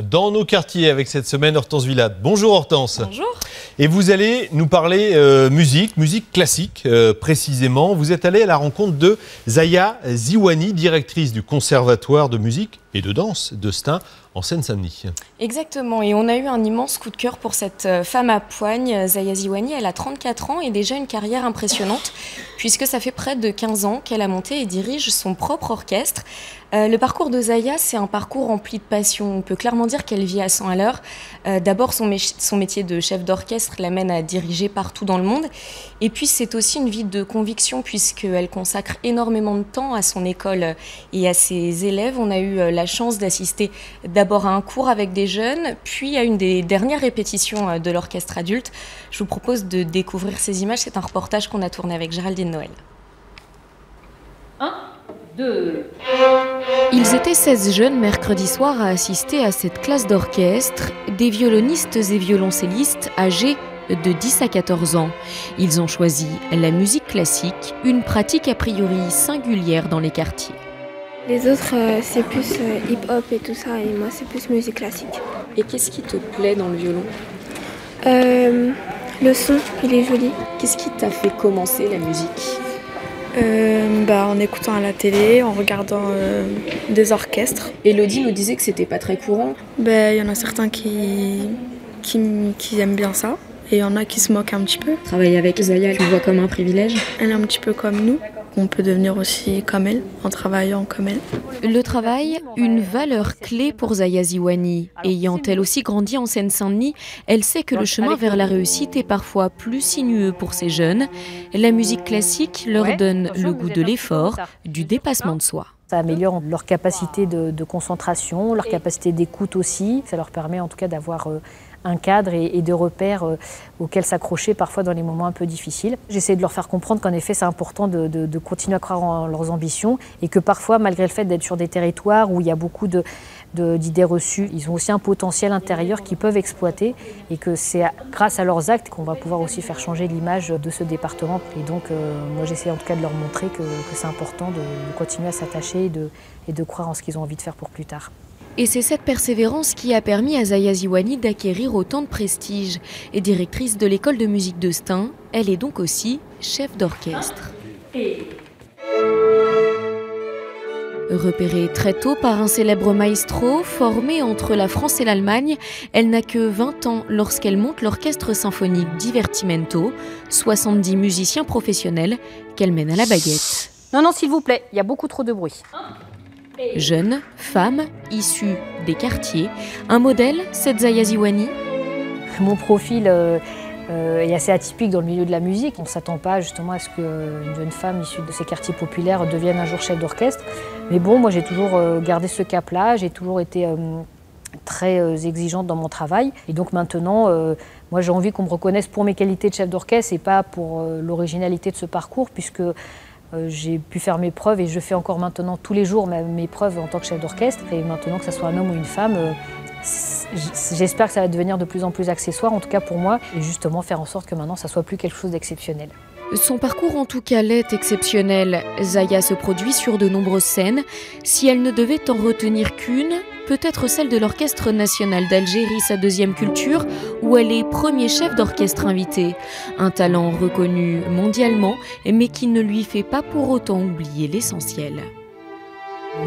Dans nos quartiers avec cette semaine Hortense Villade. Bonjour Hortense. Bonjour. Et vous allez nous parler musique classique précisément. Vous êtes allée à la rencontre de Zaya Ziwani, directrice du Conservatoire de musique et de danse de Stein en Seine-Saint-Denis. Exactement, et on a eu un immense coup de cœur pour cette femme à poigne, Zaya Ziwani. Elle a 34 ans et déjà une carrière impressionnante puisque ça fait près de 15 ans qu'elle a monté et dirige son propre orchestre. Le parcours de Zaya, c'est un parcours rempli de passion. On peut clairement dire qu'elle vit à 100 à l'heure. D'abord, son métier de chef d'orchestre l'amène à diriger partout dans le monde. Et puis, c'est aussi une vie de conviction puisqu'elle consacre énormément de temps à son école et à ses élèves. On a eu la chance d'assister d'abord à un cours avec des jeunes, puis à une des dernières répétitions de l'orchestre adulte. Je vous propose de découvrir ces images. C'est un reportage qu'on a tourné avec Géraldine Noël. 1, 2... Ils étaient 16 jeunes mercredi soir à assister à cette classe d'orchestre, des violonistes et violoncellistes âgés de 10 à 14 ans. Ils ont choisi la musique classique, une pratique a priori singulière dans les quartiers. Les autres, c'est plus hip-hop et tout ça, et moi, c'est plus musique classique. Et qu'est-ce qui te plaît dans le violon ? Le son, il est joli. Qu'est-ce qui t'a fait commencer la musique ? En écoutant à la télé, en regardant des orchestres. Elodie nous disait que c'était pas très courant. Il y en a certains qui aiment bien ça, et il y en a qui se moquent un petit peu. Travailler avec Zaya, tu le vois comme un privilège ? Elle est un petit peu comme nous. On peut devenir aussi comme elle, en travaillant comme elle. Le travail, une valeur clé pour Zaya Ziwani. Ayant elle aussi grandi en Seine-Saint-Denis, elle sait que le chemin vers la réussite est parfois plus sinueux pour ces jeunes. La musique classique leur donne le goût de l'effort, du dépassement de soi. Ça améliore leur capacité de concentration, leur capacité d'écoute aussi. Ça leur permet en tout cas d'avoir un cadre et de repères auxquels s'accrocher parfois dans les moments un peu difficiles. J'essaie de leur faire comprendre qu'en effet c'est important de continuer à croire en leurs ambitions et que parfois, malgré le fait d'être sur des territoires où il y a beaucoup d'idées reçues, ils ont aussi un potentiel intérieur qu'ils peuvent exploiter et que c'est grâce à leurs actes qu'on va pouvoir aussi faire changer l'image de ce département. Et donc moi j'essaie en tout cas de leur montrer que c'est important de continuer à s'attacher et de croire en ce qu'ils ont envie de faire pour plus tard. Et c'est cette persévérance qui a permis à Zaya Ziwani d'acquérir autant de prestige. Et directrice de l'école de musique de Stein, elle est donc aussi chef d'orchestre. Repérée très tôt par un célèbre maestro, formé entre la France et l'Allemagne, elle n'a que 20 ans lorsqu'elle monte l'orchestre symphonique Divertimento, 70 musiciens professionnels qu'elle mène à la baguette. Non, s'il vous plaît, il y a beaucoup trop de bruit. Jeune, femme, issue des quartiers, un modèle, cette Zaya Ziwani. Mon profil est assez atypique dans le milieu de la musique. On ne s'attend pas justement à ce qu'une jeune femme issue de ces quartiers populaires devienne un jour chef d'orchestre. Mais bon, moi j'ai toujours gardé ce cap-là, j'ai toujours été très exigeante dans mon travail. Et donc maintenant, moi j'ai envie qu'on me reconnaisse pour mes qualités de chef d'orchestre et pas pour l'originalité de ce parcours, puisque j'ai pu faire mes preuves et je fais encore maintenant tous les jours mes preuves en tant que chef d'orchestre. Et maintenant, que ce soit un homme ou une femme, j'espère que ça va devenir de plus en plus accessoire, en tout cas pour moi, et justement faire en sorte que maintenant, ça soit plus quelque chose d'exceptionnel. Son parcours en tout cas l'est exceptionnel. Zaya se produit sur de nombreuses scènes. Si elle ne devait en retenir qu'une, peut-être celle de l'Orchestre national d'Algérie, sa deuxième culture, où elle est premier chef d'orchestre invité. Un talent reconnu mondialement, mais qui ne lui fait pas pour autant oublier l'essentiel.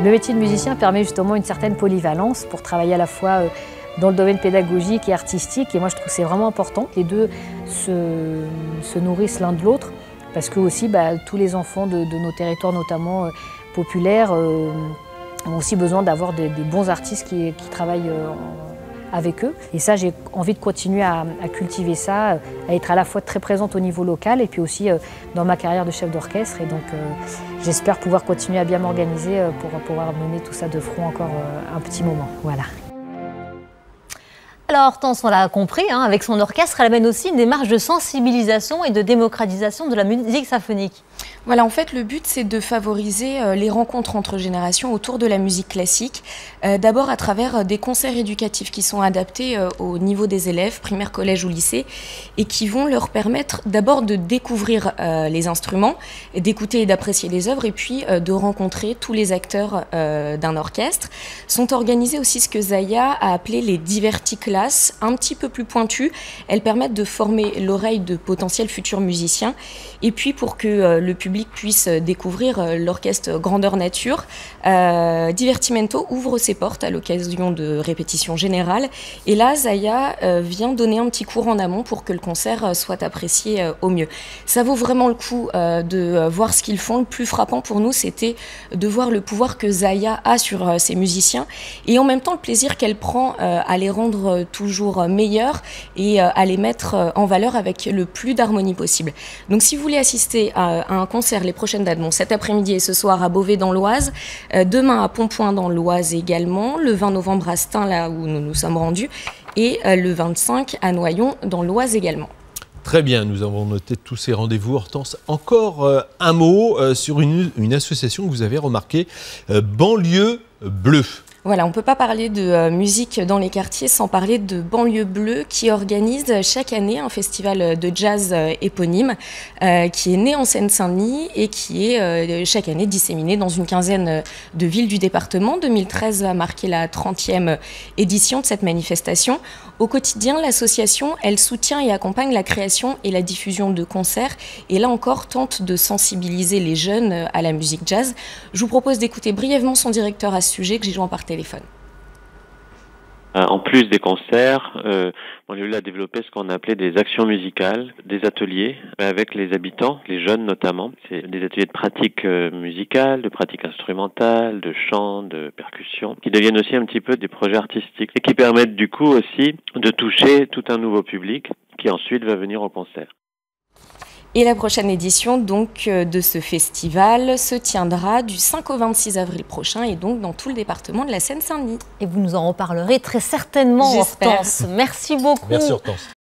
Le métier de musicien permet justement une certaine polyvalence pour travailler à la fois dans le domaine pédagogique et artistique, et moi je trouve que c'est vraiment important. Les deux se nourrissent l'un de l'autre, parce que aussi tous les enfants de nos territoires, notamment populaires, ont aussi besoin d'avoir des bons artistes qui travaillent avec eux. Et ça, j'ai envie de continuer à cultiver ça, à être à la fois très présente au niveau local et puis aussi dans ma carrière de chef d'orchestre. Et donc j'espère pouvoir continuer à bien m'organiser pour pouvoir mener tout ça de front encore un petit moment. Voilà. Alors Hortense, on l'a compris, avec son orchestre, elle amène aussi une démarche de sensibilisation et de démocratisation de la musique symphonique. Voilà, en fait, le but, c'est de favoriser les rencontres entre générations autour de la musique classique. D'abord à travers des concerts éducatifs qui sont adaptés au niveau des élèves, primaire, collège ou lycée, et qui vont leur permettre d'abord de découvrir les instruments, d'écouter et d'apprécier les œuvres, et puis de rencontrer tous les acteurs d'un orchestre. Sont organisées aussi ce que Zaya a appelé les diverticlasses, un petit peu plus pointues. Elles permettent de former l'oreille de potentiels futurs musiciens. Et puis pour que le public puisse découvrir l'orchestre grandeur nature, Divertimento ouvre ses portes à l'occasion de répétitions générales. Et là, Zaya vient donner un petit cours en amont pour que le concert soit apprécié au mieux. Ça vaut vraiment le coup de voir ce qu'ils font. Le plus frappant pour nous, c'était de voir le pouvoir que Zaya a sur ses musiciens et en même temps le plaisir qu'elle prend à les rendre toujours meilleurs et à les mettre en valeur avec le plus d'harmonie possible. Donc si vous voulez assister à un concert, les prochaines dates, bon, cet après-midi et ce soir à Beauvais dans l'Oise, demain à Pompoint dans l'Oise également, le 20 novembre à Stein, là où nous nous sommes rendus, et le 25 à Noyon dans l'Oise également. Très bien, nous avons noté tous ces rendez-vous. Hortense, encore un mot sur une association que vous avez remarquée, Banlieue Bleue. Voilà, on ne peut pas parler de musique dans les quartiers sans parler de Banlieue Bleue qui organise chaque année un festival de jazz éponyme qui est né en Seine-Saint-Denis et qui est chaque année disséminé dans une quinzaine de villes du département. 2013 a marqué la 30e édition de cette manifestation. Au quotidien, l'association, elle soutient et accompagne la création et la diffusion de concerts et là encore tente de sensibiliser les jeunes à la musique jazz. Je vous propose d'écouter brièvement son directeur à ce sujet que j'ai joint par téléphone. En plus des concerts, Banlieue a développé ce qu'on appelait des actions musicales, des ateliers avec les habitants, les jeunes notamment. C'est des ateliers de pratique musicale, de pratique instrumentale, de chant, de percussion, qui deviennent aussi un petit peu des projets artistiques et qui permettent du coup aussi de toucher tout un nouveau public qui ensuite va venir au concert. Et la prochaine édition donc de ce festival se tiendra du 5 au 26 avril prochain et donc dans tout le département de la Seine-Saint-Denis. Et vous nous en reparlerez très certainement, J'espère. Hortense. Merci beaucoup. Merci Hortense.